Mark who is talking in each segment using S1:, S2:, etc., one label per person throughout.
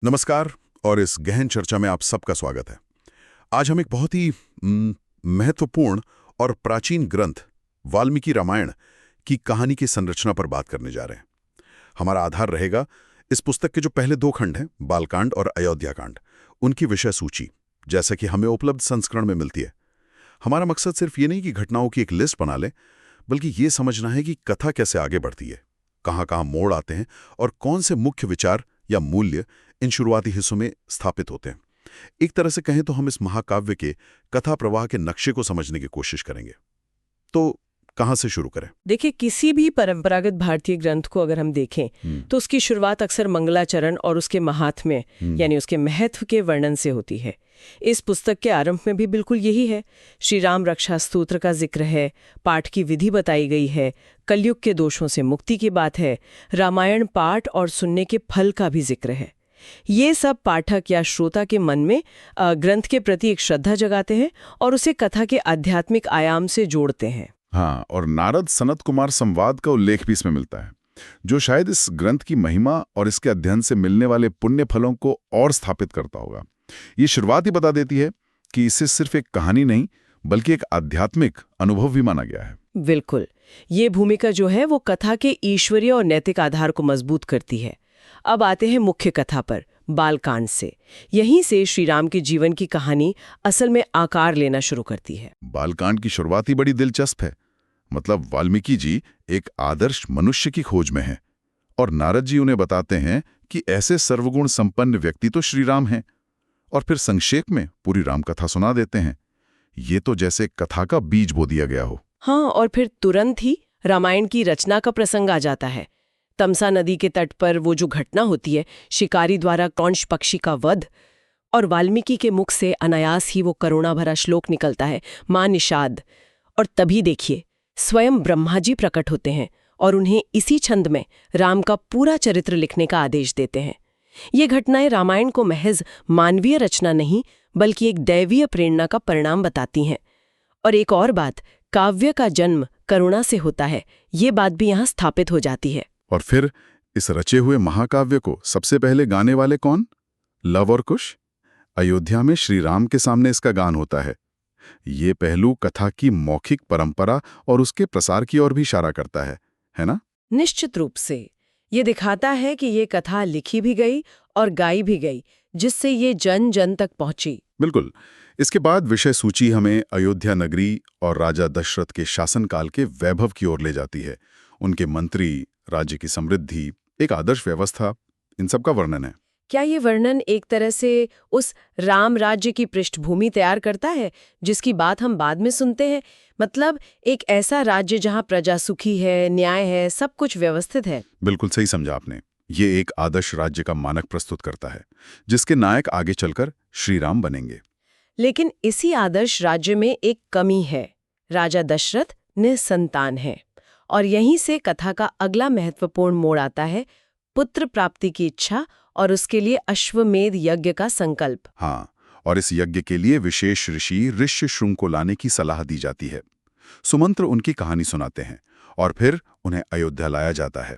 S1: नमस्कार। और इस गहन चर्चा में आप सबका स्वागत है। आज हम एक बहुत ही महत्वपूर्ण और प्राचीन ग्रंथ वाल्मीकि रामायण की कहानी की संरचना पर बात करने जा रहे हैं। हमारा आधार रहेगा इस पुस्तक के जो पहले दो खंड हैं, बालकांड और अयोध्याकांड, उनकी विषय सूची, जैसा कि हमें उपलब्ध संस्करण में मिलती है। हमारा मकसद सिर्फ ये नहीं कि घटनाओं की एक लिस्ट बना लें, बल्कि ये समझना है कि कथा कैसे आगे बढ़ती है, कहाँ-कहाँ मोड़ आते हैं और कौन से मुख्य विचार या मूल्य इन शुरुआती हिस्सों में स्थापित होते हैं। एक तरह से कहें तो हम इस महाकाव्य के कथा प्रवाह के नक्शे को समझने की कोशिश करेंगे। तो कहाँ से शुरू करें?
S2: देखिए, किसी भी परंपरागत भारतीय ग्रंथ को अगर हम देखें तो उसकी शुरुआत अक्सर मंगलाचरण और उसके महात्म्य यानी उसके महत्व के वर्णन से होती है। इस पुस्तक के आरंभ में भी बिल्कुल यही है। श्री राम रक्षा स्तोत्र का जिक्र है, पाठ की विधि बताई गई है, कलयुग के दोषों से मुक्ति की बात है, रामायण पाठ और सुनने के फल का भी जिक्र है। ये सब पाठक या श्रोता के मन में ग्रंथ के प्रति एक श्रद्धा जगाते हैं और उसे कथा के आध्यात्मिक आयाम से जोड़ते हैं।
S3: हाँ, और नारद सनत कुमार संवाद का उल्लेख भी इसमें मिलता है, जो शायद इस ग्रंथ की महिमा और इसके अध्ययन से मिलने वाले पुण्य फलों को और स्थापित करता होगा। ये शुरुआत ही बता देती है कि इसे सिर्फ एक कहानी नहीं बल्कि एक आध्यात्मिक अनुभव भी माना गया है।
S2: बिल्कुल, ये भूमिका जो है वो कथा के ईश्वरीय और नैतिक आधार को मजबूत करती है। अब आते हैं मुख्य कथा पर, बालकांड से। यहीं से श्री राम के जीवन की कहानी असल में आकार लेना शुरू करती है।
S3: बालकांड की शुरुआत ही बड़ी दिलचस्प है। मतलब वाल्मीकि जी एक आदर्श मनुष्य की खोज में हैं और नारद जी उन्हें बताते हैं कि ऐसे सर्वगुण संपन्न व्यक्ति तो श्री राम हैं, और फिर संक्षेप में पूरी राम कथा सुना देते हैं। ये तो जैसे कथा का बीज बो दिया गया हो।
S2: हाँ, और फिर तुरंत ही रामायण की रचना का प्रसंग आ जाता है। तमसा नदी के तट पर वो जो घटना होती है, शिकारी द्वारा कंश पक्षी का वध, और वाल्मीकि के मुख से अनायास ही वो करुणा भरा श्लोक निकलता है, मां निषाद। और तभी देखिए, स्वयं ब्रह्मा जी प्रकट होते हैं और उन्हें इसी छंद में राम का पूरा चरित्र लिखने का आदेश देते हैं। ये घटनाएं रामायण को महज मानवीय रचना नहीं बल्कि एक दैवीय प्रेरणा का परिणाम बताती हैं। और एक और बात, काव्य का जन्म करुणा से होता है, ये बात भी यहाँ स्थापित हो जाती है।
S3: और फिर इस रचे हुए महाकाव्य को सबसे पहले गाने वाले कौन? लव और कुश। अयोध्या में श्री राम के सामने इसका गान होता है। ये पहलू कथा की मौखिक परंपरा और उसके प्रसार की ओर भी इशारा करता है ना?
S2: निश्चित रूप से ये दिखाता है कि ये कथा लिखी भी गई और गाई भी गई, जिससे ये जन जन तक पहुंची।
S3: बिल्कुल। इसके बाद विषय सूची हमें अयोध्या नगरी और राजा दशरथ के शासनकाल के वैभव की ओर ले जाती है। उनके मंत्री, राज्य की समृद्धि, एक आदर्श व्यवस्था, इन सब का वर्णन है।
S2: क्या ये वर्णन एक तरह से उस राम राज्य की पृष्ठभूमि तैयार करता है जिसकी बात हम बाद में सुनते हैं? मतलब एक ऐसा राज्य जहां प्रजा सुखी है, न्याय है, सब कुछ व्यवस्थित है।
S3: बिल्कुल सही समझा आपने। ये एक आदर्श राज्य का मानक प्रस्तुत करता है, जिसके नायक आगे चलकर श्री राम बनेंगे।
S2: लेकिन इसी आदर्श राज्य में एक कमी है। राजा दशरथ निसंतान है, और यहीं से कथा का अगला महत्वपूर्ण मोड़ आता है, पुत्र प्राप्ति की इच्छा और उसके लिए अश्वमेध यज्ञ का संकल्प।
S3: हाँ, और इस यज्ञ के लिए विशेष ऋषि ऋष्यशृंग को लाने की सलाह दी जाती है। सुमंत्र उनकी कहानी सुनाते हैं और फिर उन्हें अयोध्या लाया जाता है।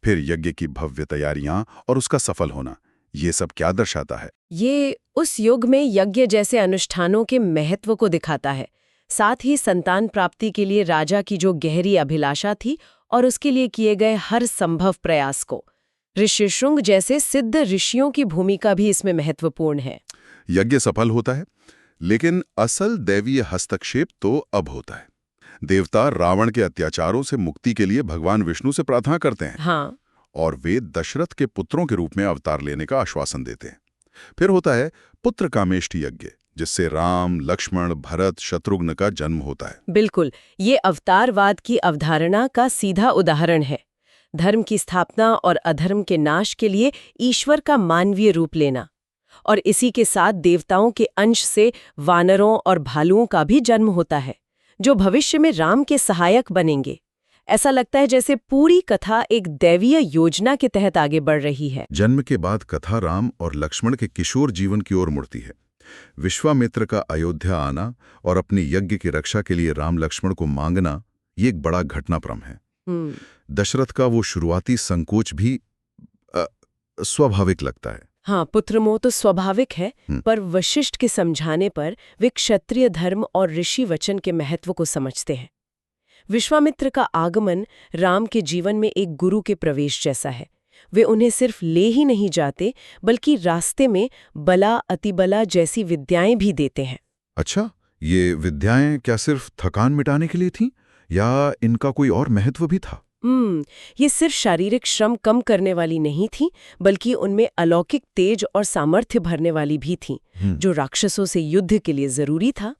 S3: फिर यज्ञ की भव्य तैयारियां और उसका सफल होना, ये सब क्या दर्शाता है?
S2: ये उस युग में यज्ञ जैसे अनुष्ठानों के महत्व को दिखाता है, साथ ही संतान प्राप्ति के लिए राजा की जो गहरी अभिलाषा थी और उसके लिए किए गए हर संभव प्रयास को। ऋष्यशृंग जैसे सिद्ध ऋषियों की भूमिका भी इसमें महत्वपूर्ण है।
S3: यज्ञ सफल होता है, लेकिन असल दैवीय हस्तक्षेप तो अब होता है। देवता रावण के अत्याचारों से मुक्ति के लिए भगवान विष्णु से प्रार्थना करते हैं।
S2: हाँ,
S3: और वे दशरथ के पुत्रों के रूप में अवतार लेने का आश्वासन देते हैं। फिर होता है पुत्र कामेष्टि यज्ञ, जिससे राम, लक्ष्मण, भरत, शत्रुघ्न का जन्म होता है।
S2: बिल्कुल, ये अवतारवाद की अवधारणा का सीधा उदाहरण है। धर्म की स्थापना और अधर्म के नाश के लिए ईश्वर का मानवीय रूप लेना, और इसी के साथ देवताओं के अंश से वानरों और भालुओं का भी जन्म होता है, जो भविष्य में राम के सहायक बनेंगे। ऐसा लगता है जैसे पूरी कथा एक दैवीय योजना के तहत आगे बढ़ रही है।
S3: जन्म के बाद कथा राम और लक्ष्मण के किशोर जीवन की ओर मुड़ती है। विश्वामित्र का अयोध्या आना और अपनी यज्ञ की रक्षा के लिए राम लक्ष्मण को मांगना, ये एक बड़ा घटनाक्रम है। दशरथ का वो शुरुआती संकोच भी स्वाभाविक लगता है।
S2: हाँ, पुत्रमोह तो स्वाभाविक है, पर वशिष्ठ के समझाने पर वे क्षत्रिय धर्म और ऋषि वचन के महत्व को समझते हैं। विश्वामित्र का आगमन राम के जीवन में एक गुरु के प्रवेश जैसा है। वे उन्हें सिर्फ ले ही नहीं जाते, बल्कि रास्ते में बला अतिबला जैसी विद्याएं भी देते हैं।
S3: अच्छा, ये विद्याएं क्या सिर्फ थकान मिटाने के लिए थीं या इनका कोई और महत्व भी था?
S2: ये सिर्फ शारीरिक श्रम कम करने वाली नहीं थी, बल्कि उनमें अलौकिक तेज और सामर्थ्य भरने वाली भी थीं, जो राक्षसों से युद्ध के लिए जरूरी था।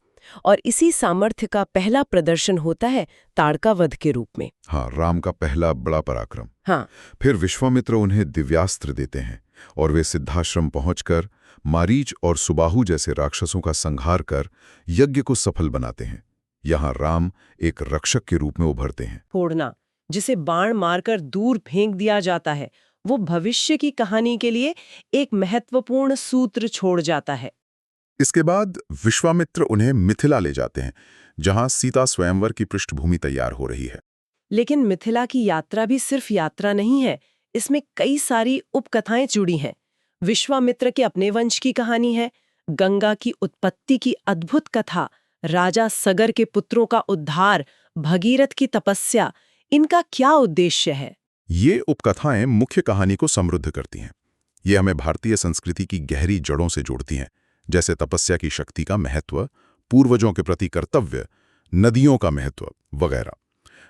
S2: और इसी सामर्थ्य का पहला प्रदर्शन होता है ताड़का वध के रूप में।
S3: हाँ, राम का पहला बड़ा पराक्रम।
S2: हाँ,
S3: फिर विश्वामित्र उन्हें दिव्यास्त्र देते हैं और वे सिद्धाश्रम पहुंचकर मारीच और सुबाहु जैसे राक्षसों का संहार कर यज्ञ को सफल बनाते हैं। यहाँ राम एक रक्षक के रूप में उभरते हैं।
S2: फोड़ना, जिसे बाण मारकर दूर फेंक दिया जाता है, वो भविष्य की कहानी के लिए एक महत्वपूर्ण सूत्र छोड़ जाता है।
S1: इसके बाद विश्वामित्र उन्हें मिथिला ले जाते हैं, जहां सीता स्वयंवर की पृष्ठभूमि तैयार हो रही है।
S2: लेकिन मिथिला की यात्रा भी सिर्फ यात्रा नहीं है, इसमें कई सारी उपकथाएं जुड़ी हैं। विश्वामित्र के अपने वंश की कहानी है, गंगा की उत्पत्ति की अद्भुत कथा, राजा सगर के पुत्रों का उद्धार, भगीरथ की तपस्या। इनका क्या उद्देश्य है?
S1: ये उपकथाएं मुख्य कहानी को समृद्ध करती हैं। ये हमें भारतीय संस्कृति की गहरी जड़ों से जोड़ती हैं, जैसे तपस्या की शक्ति का महत्व, पूर्वजों के प्रति कर्तव्य, नदियों का महत्व वगैरह।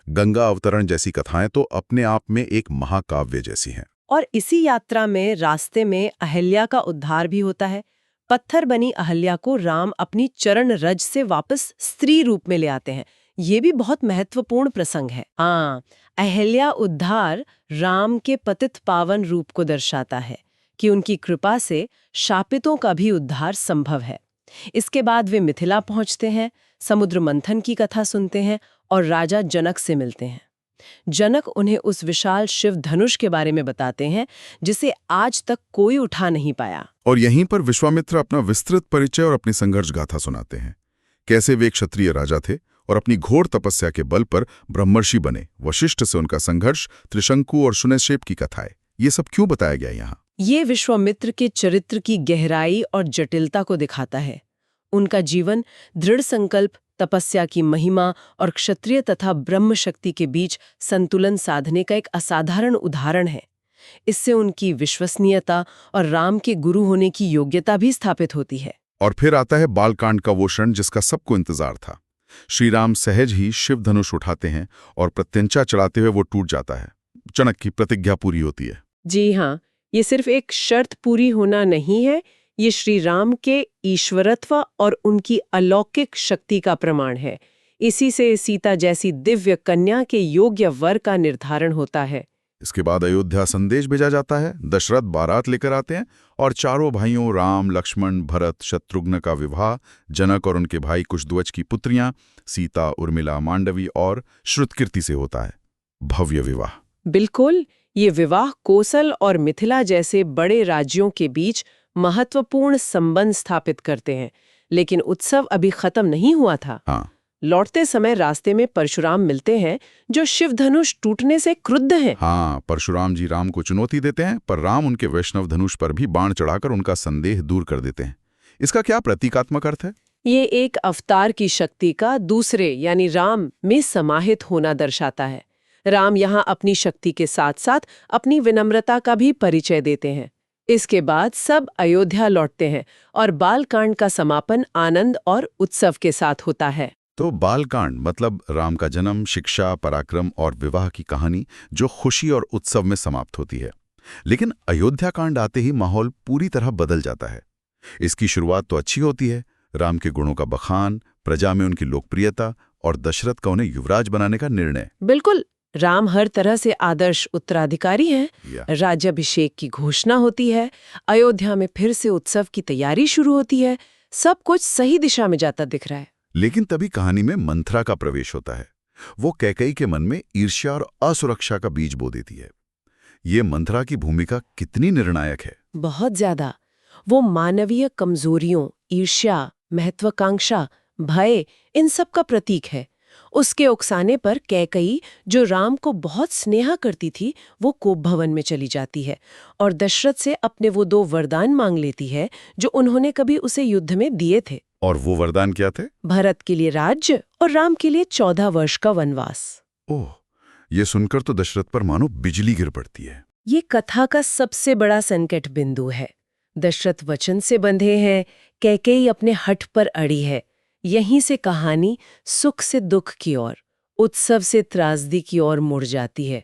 S1: गंगा अवतरण जैसी कथाएं तो अपने आप में एक महाकाव्य जैसी हैं।
S2: और इसी यात्रा में रास्ते में अहल्या का उद्धार भी होता है। पत्थर बनी अहल्या को राम अपनी चरण रज से वापस स्त्री रूप में ले आते हैं। ये भी बहुत महत्वपूर्ण प्रसंग है। हाँ, अहल्या उद्धार राम के पतित पावन रूप को दर्शाता है कि उनकी कृपा से शापितों का भी उद्धार संभव है। इसके बाद वे मिथिला पहुंचते हैं, समुद्र मंथन की कथा सुनते हैं और राजा जनक से मिलते हैं। जनक उन्हें उस विशाल शिव धनुष के बारे में बताते हैं जिसे आज तक कोई उठा नहीं पाया।
S1: और यहीं पर विश्वामित्र अपना विस्तृत परिचय और अपनी संघर्ष गाथा सुनाते हैं। कैसे वे क्षत्रिय राजा थे और अपनी घोर तपस्या के बल पर ब्रह्मर्षि बने, वशिष्ठ से उनका संघर्ष, त्रिशंकु और सुनैक्षेप की कथाएं। ये सब क्यों बताया गया यहाँ?
S2: ये विश्वामित्र के चरित्र की गहराई और जटिलता को दिखाता है। उनका जीवन दृढ़ संकल्प, तपस्या की महिमा और क्षत्रिय तथा ब्रह्म शक्ति के बीच संतुलन साधने का एक असाधारण उदाहरण है। इससे उनकी विश्वसनीयता और राम के गुरु होने की योग्यता भी स्थापित होती है।
S1: और फिर आता है बालकांड का वो क्षण जिसका सबको इंतजार था। श्री राम सहज ही शिव धनुष उठाते हैं और प्रत्यंचा चढ़ाते हुए वो टूट जाता है। जनक की प्रतिज्ञा पूरी होती है।
S2: जी हाँ, ये सिर्फ एक शर्त पूरी होना नहीं है, ये श्री राम के ईश्वरत्व और उनकी अलौकिक शक्ति का प्रमाण है। इसी से सीता जैसी दिव्य कन्या के योग्य वर का निर्धारण होता है।
S3: इसके बाद अयोध्या संदेश भेजा जाता है। दशरथ बारात लेकर आते हैं और चारों भाइयों राम, लक्ष्मण, भरत, शत्रुघ्न का विवाह जनक और उनके भाई कुशध्वज की पुत्रियां सीता, उर्मिला, मांडवी और श्रुतकीर्ति से होता है। भव्य विवाह।
S2: बिल्कुल, ये विवाह कोसल और मिथिला जैसे बड़े राज्यों के बीच महत्वपूर्ण संबंध स्थापित करते हैं। लेकिन उत्सव अभी खत्म नहीं हुआ था।
S3: हाँ।
S2: लौटते समय रास्ते में परशुराम मिलते हैं, जो शिव धनुष टूटने से क्रुद्ध हैं।
S3: हाँ, परशुराम जी राम को चुनौती देते हैं, पर राम उनके वैष्णव धनुष पर भी बाण चढ़ाकर उनका संदेह दूर कर देते हैं। इसका क्या प्रतीकात्मक अर्थ है?
S2: ये एक अवतार की शक्ति का दूसरे यानी राम में समाहित होना दर्शाता है। राम यहाँ अपनी शक्ति के साथ साथ अपनी विनम्रता का भी परिचय देते हैं। इसके बाद सब अयोध्या लौटते हैं और बालकांड का समापन आनंद और उत्सव के साथ होता है।
S3: तो बालकांड मतलब राम का जन्म, शिक्षा, पराक्रम और विवाह की कहानी जो खुशी और उत्सव में समाप्त होती है। लेकिन अयोध्या कांड आते ही माहौल पूरी तरह बदल जाता है। इसकी शुरुआत तो अच्छी होती है, राम के गुणों का बखान, प्रजा में उनकी लोकप्रियता और दशरथ का उन्हें युवराज बनाने का निर्णय।
S2: बिल्कुल, राम हर तरह से आदर्श उत्तराधिकारी हैं। राज्याभिषेक की घोषणा होती है, अयोध्या में फिर से उत्सव की तैयारी शुरू होती है। सब कुछ सही दिशा में जाता दिख रहा है।
S3: लेकिन तभी कहानी में मंथरा का प्रवेश होता है। वो कैकेयी के मन में ईर्ष्या और असुरक्षा का बीज बो देती है। ये मंथरा की भूमिका कितनी निर्णायक है?
S2: बहुत ज्यादा। वो मानवीय कमजोरियों, ईर्ष्या, महत्वाकांक्षा, भय, इन सब का प्रतीक है। उसके उकसाने पर कैकई, जो राम को बहुत स्नेहा करती थी, वो कोप भवन में चली जाती है और दशरथ से अपने वो 2 वरदान मांग लेती है जो उन्होंने कभी उसे युद्ध में दिए थे।
S3: और वो वरदान क्या थे?
S2: भरत के लिए राज्य और राम के लिए 14 वर्ष का वनवास।
S3: ओह, ये सुनकर तो दशरथ पर मानो बिजली गिर पड़ती है।
S2: ये कथा का सबसे बड़ा संकट बिंदु है। दशरथ वचन से बंधे हैं, कैकेयी अपने हठ पर अड़ी है। यहीं से कहानी सुख से दुख की ओर, उत्सव से त्रासदी की ओर मुड़ जाती है।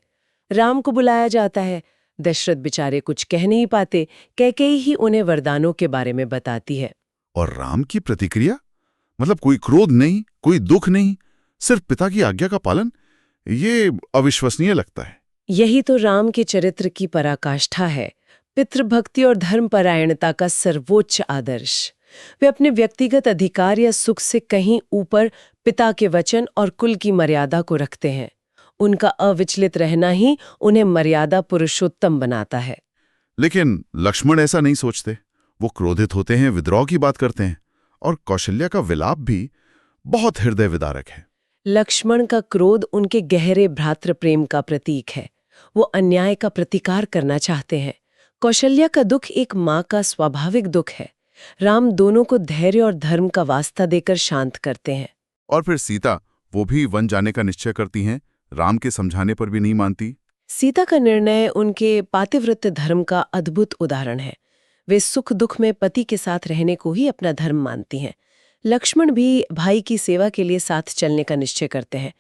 S2: राम को बुलाया जाता है, दशरथ बेचारे कुछ कह नहीं पाते, कैकेयी ही उन्हें वरदानों के बारे में बताती है।
S3: और राम की प्रतिक्रिया? मतलब कोई क्रोध नहीं, कोई दुख नहीं, सिर्फ पिता की आज्ञा का पालन। ये अविश्वसनीय लगता है।
S2: यही तो राम के चरित्र की पराकाष्ठा है, पितृभक्ति और धर्मपरायणता का सर्वोच्च आदर्श। वे अपने व्यक्तिगत अधिकार या सुख से कहीं ऊपर पिता के वचन और कुल की मर्यादा को रखते हैं। उनका अविचलित रहना ही उन्हें मर्यादा पुरुषोत्तम बनाता है।
S3: लेकिन लक्ष्मण ऐसा नहीं सोचते। वो क्रोधित होते हैं, विद्रोह की बात करते हैं, और कौशल्या का विलाप भी बहुत हृदय विदारक है।
S2: लक्ष्मण का क्रोध उनके गहरे भ्रातृ प्रेम का प्रतीक है। वो अन्याय का प्रतिकार करना चाहते हैं। कौशल्या का दुख एक माँ का स्वाभाविक दुख है। राम दोनों को धैर्य और धर्म का वास्ता देकर शांत करते हैं।
S3: और फिर सीता, वो भी वन जाने का निश्चय करती हैं, राम के समझाने पर भी नहीं मानती।
S2: सीता का निर्णय उनके पातिव्रत्य धर्म का अद्भुत उदाहरण है। वे सुख दुख में पति के साथ रहने को ही अपना धर्म मानती हैं। लक्ष्मण भी भाई की सेवा के लिए साथ चलने का निश्चय करते हैं।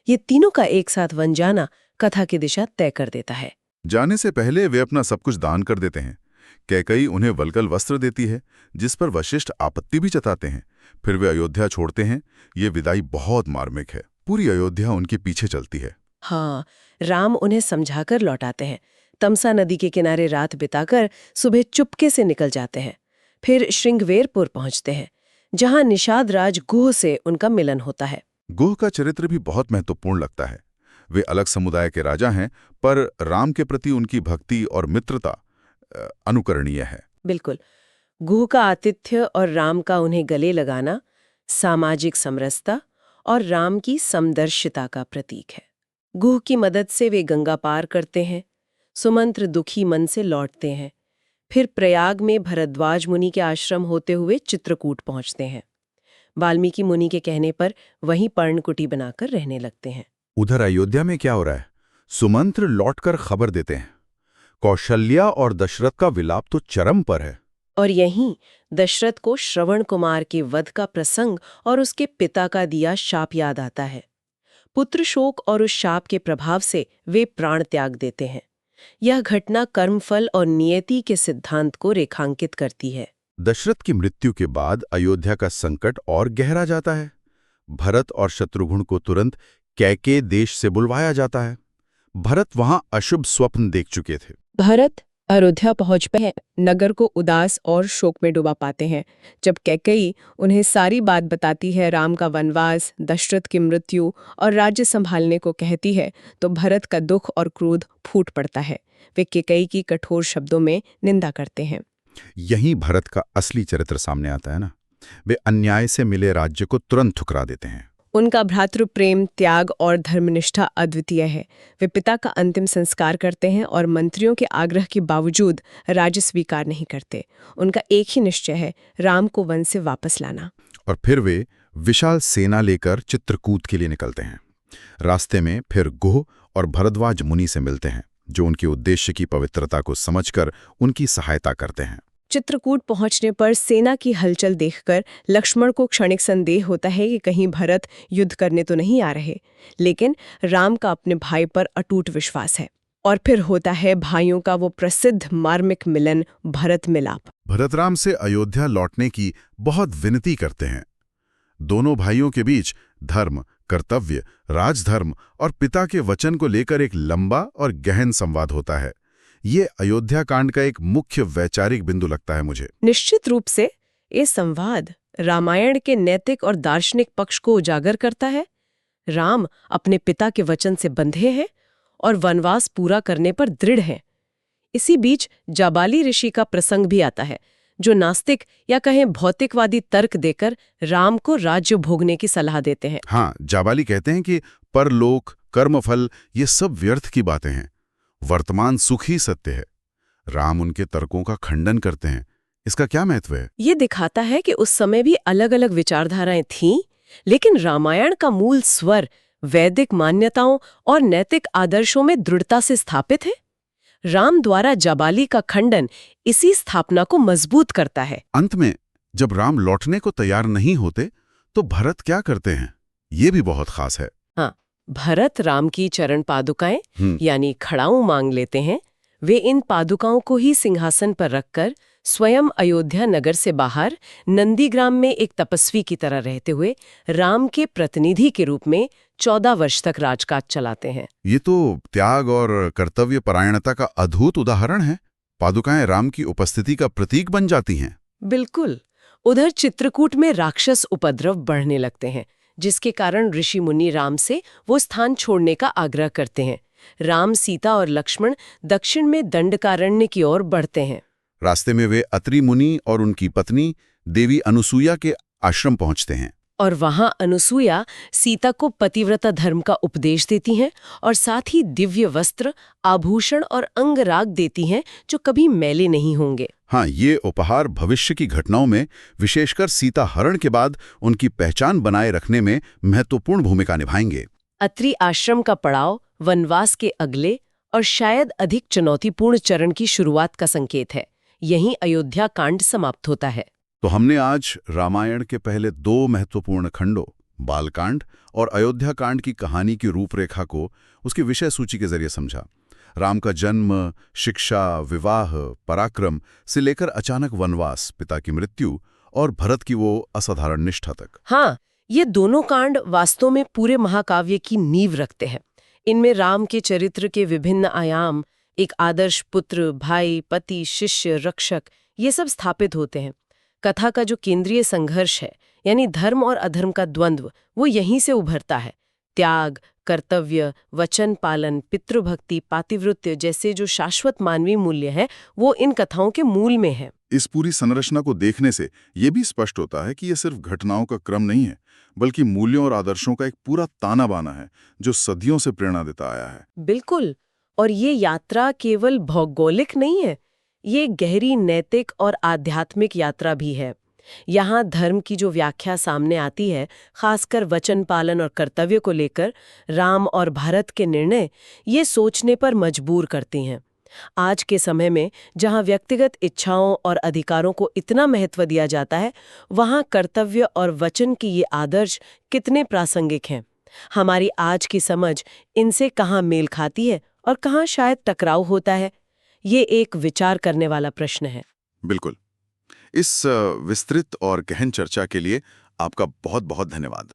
S2: ये तीनों का एक साथ वन जाना कथा की दिशा तय कर देता है।
S3: जाने से पहले वे अपना सब कुछ दान कर देते हैं। कैकेयी उन्हें वल्कल वस्त्र देती है, जिस पर वशिष्ठ आपत्ति भी जताते हैं। फिर वे अयोध्या छोड़ते हैं। ये विदाई बहुत मार्मिक है। पूरी अयोध्या उनके पीछे चलती है।
S2: हाँ, राम उन्हें समझाकर लौटाते हैं। तमसा नदी के किनारे रात बिताकर सुबह चुपके से निकल जाते हैं। फिर श्रृंगवेरपुर पहुंचते हैं, जहां निषाद राज गुह से उनका मिलन होता है।
S3: गुह का चरित्र भी बहुत महत्वपूर्ण लगता है। वे अलग समुदाय के राजा हैं, पर राम के प्रति उनकी भक्ति और मित्रता अनुकरणीय है।
S2: बिल्कुल, गुह का आतिथ्य और राम का उन्हें गले लगाना सामाजिक समरसता और राम की समदर्शिता का प्रतीक है। गुह की मदद से वे गंगा पार करते हैं। सुमंत्र दुखी मन से लौटते हैं। फिर प्रयाग में भरद्वाज मुनि के आश्रम होते हुए चित्रकूट पहुंचते हैं। वाल्मीकि मुनि के कहने पर वहीं पर्णकुटी बनाकर रहने लगते हैं।
S3: उधर अयोध्या में क्या हो रहा है? सुमंत्र लौटकर खबर देते हैं। कौशल्या और दशरथ का विलाप तो चरम पर है।
S2: और यहीं दशरथ को श्रवण कुमार के वध का प्रसंग और उसके पिता का दिया शाप याद आता है। पुत्र शोक और उस शाप के प्रभाव से वे प्राण त्याग देते हैं। यह घटना कर्मफल और नियति के सिद्धांत को रेखांकित करती है।
S3: दशरथ की मृत्यु के बाद अयोध्या का संकट और गहरा जाता है। भरत और शत्रुघ्न को तुरंत कैकेय देश से बुलवाया जाता है। भरत वहां अशुभ स्वप्न देख चुके थे।
S4: भरत अयोध्या पहुंचते हैं, नगर को उदास और शोक में डुबा पाते हैं। जब कैकेयी उन्हें सारी बात बताती है, राम का वनवास, दशरथ की मृत्यु और राज्य संभालने को कहती है, तो भरत का दुख और क्रोध फूट पड़ता है। वे कैकेयी की कठोर शब्दों में निंदा करते हैं।
S3: यहीं भरत का असली चरित्र सामने आता है ना। वे अन्याय से मिले राज्य को तुरंत ठुकरा देते हैं।
S4: उनका भ्रातृ प्रेम, त्याग और धर्मनिष्ठा अद्वितीय है। वे पिता का अंतिम संस्कार करते हैं और मंत्रियों के आग्रह के बावजूद राज्य स्वीकार नहीं करते। उनका एक ही निश्चय है, राम को वन से वापस लाना।
S3: और फिर वे विशाल सेना लेकर चित्रकूट के लिए निकलते हैं। रास्ते में फिर गुह और भरद्वाज मुनि से मिलते हैं, जो उनके उद्देश्य की पवित्रता को समझकर उनकी सहायता करते हैं।
S4: चित्रकूट पहुंचने पर सेना की हलचल देखकर लक्ष्मण को क्षणिक संदेह होता है कि कहीं भरत युद्ध करने तो नहीं आ रहे, लेकिन राम का अपने भाई पर अटूट विश्वास है। और फिर होता है भाइयों का वो प्रसिद्ध मार्मिक मिलन, भरत मिलाप।
S3: भरतराम से अयोध्या लौटने की बहुत विनती करते हैं। दोनों भाइयों के बीच धर्म, कर्तव्य, राजधर्म और पिता के वचन को लेकर एक लंबा और गहन संवाद होता है। ये अयोध्या कांड का एक मुख्य वैचारिक बिंदु लगता है मुझे।
S2: निश्चित रूप से ये संवाद रामायण के नैतिक और दार्शनिक पक्ष को उजागर करता है। राम अपने पिता के वचन से बंधे हैं और वनवास पूरा करने पर दृढ़ हैं। इसी बीच जाबाली ऋषि का प्रसंग भी आता है, जो नास्तिक या कहें भौतिकवादी तर्क देकर राम को राज्य भोगने की सलाह देते हैं।
S3: हाँ, जाबाली कहते हैं कि परलोक, कर्मफल ये सब व्यर्थ की बातें हैं, वर्तमान सुख ही सत्य है। राम उनके तर्कों का खंडन करते हैं। इसका क्या महत्व है?
S2: ये दिखाता है कि उस समय भी अलग अलग विचारधाराएं थीं, लेकिन रामायण का मूल स्वर वैदिक मान्यताओं और नैतिक आदर्शों में दृढ़ता से स्थापित है। राम द्वारा जाबाली का खंडन इसी स्थापना को मजबूत करता है।
S3: अंत में जब राम लौटने को तैयार नहीं होते तो भरत क्या करते हैं? ये भी बहुत खास है।
S2: हाँ, भरत राम की चरण पादुकाएं यानी खड़ाऊं मांग लेते हैं। वे इन पादुकाओं को ही सिंहासन पर रखकर स्वयं अयोध्या नगर से बाहर नंदीग्राम में एक तपस्वी की तरह रहते हुए राम के प्रतिनिधि के रूप में 14 वर्ष तक राजकाज चलाते हैं।
S3: ये तो त्याग और कर्तव्य परायणता का अद्भुत उदाहरण है। पादुकाएं राम की उपस्थिति का प्रतीक बन जाती हैं।
S2: बिल्कुल। उधर चित्रकूट में राक्षस उपद्रव बढ़ने लगते हैं, जिसके कारण ऋषि मुनि राम से वो स्थान छोड़ने का आग्रह करते हैं। राम, सीता और लक्ष्मण दक्षिण में दंडकारण्य की ओर बढ़ते हैं।
S3: रास्ते में वे अत्रि मुनि और उनकी पत्नी देवी अनुसुईया के आश्रम पहुंचते हैं।
S2: और वहां अनुसुईया सीता को पतिव्रता धर्म का उपदेश देती हैं और साथ ही दिव्य वस्त्र, आभूषण और अंगराग देती हैं जो कभी मैले नहीं होंगे।
S3: हाँ, ये उपहार भविष्य की घटनाओं में, विशेषकर सीता हरण के बाद उनकी पहचान बनाए रखने में महत्वपूर्ण भूमिका निभाएंगे।
S2: अत्रि आश्रम का पड़ाव वनवास के अगले और शायद अधिक चुनौतीपूर्ण चरण की शुरुआत का संकेत है। यहीं अयोध्या कांड समाप्त होता है।
S3: तो हमने आज रामायण के पहले 2 महत्वपूर्ण खंडों, बालकांड और अयोध्या कांड की कहानी की रूपरेखा को उसकी विषय सूची के जरिए समझा। राम का जन्म, शिक्षा, विवाह, पराक्रम से लेकर अचानक वनवास, पिता की मृत्यु और भरत की वो असाधारण निष्ठा तक।
S2: हाँ, ये दोनों कांड वास्तव में पूरे महाकाव्य की नींव रखते हैं। इनमें राम के चरित्र के विभिन्न आयाम, एक आदर्श पुत्र, भाई, पति, शिष्य, रक्षक, ये सब स्थापित होते हैं। कथा का जो केंद्रीय संघर्ष है, यानी धर्म और अधर्म का द्वंद्व, वो यहीं से उभरता है। त्याग, कर्तव्य, वचन पालन, पितृभक्ति, पातिव्रत्य जैसे जो शाश्वत मानवीय मूल्य है, वो इन कथाओं के मूल में है।
S3: इस पूरी संरचना को देखने से ये भी स्पष्ट होता है कि ये सिर्फ घटनाओं का क्रम नहीं है, बल्कि मूल्यों और आदर्शों का एक पूरा ताना बाना है जो सदियों से प्रेरणा देता आया है।
S2: बिल्कुल। और ये यात्रा केवल भौगोलिक नहीं है, ये गहरी नैतिक और आध्यात्मिक यात्रा भी है। यहाँ धर्म की जो व्याख्या सामने आती है, खासकर वचन पालन और कर्तव्य को लेकर, राम और भरत के निर्णय ये सोचने पर मजबूर करती हैं। आज के समय में जहाँ व्यक्तिगत इच्छाओं और अधिकारों को इतना महत्व दिया जाता है, वहाँ कर्तव्य और वचन की ये आदर्श कितने प्रासंगिक हैं। हमारी आज की समझ इनसे कहाँ मेल खाती है और कहाँ शायद टकराव होता है, ये एक विचार करने वाला प्रश्न है।
S3: बिल्कुल। इस विस्तृत और गहन चर्चा के लिए आपका बहुत बहुत धन्यवाद।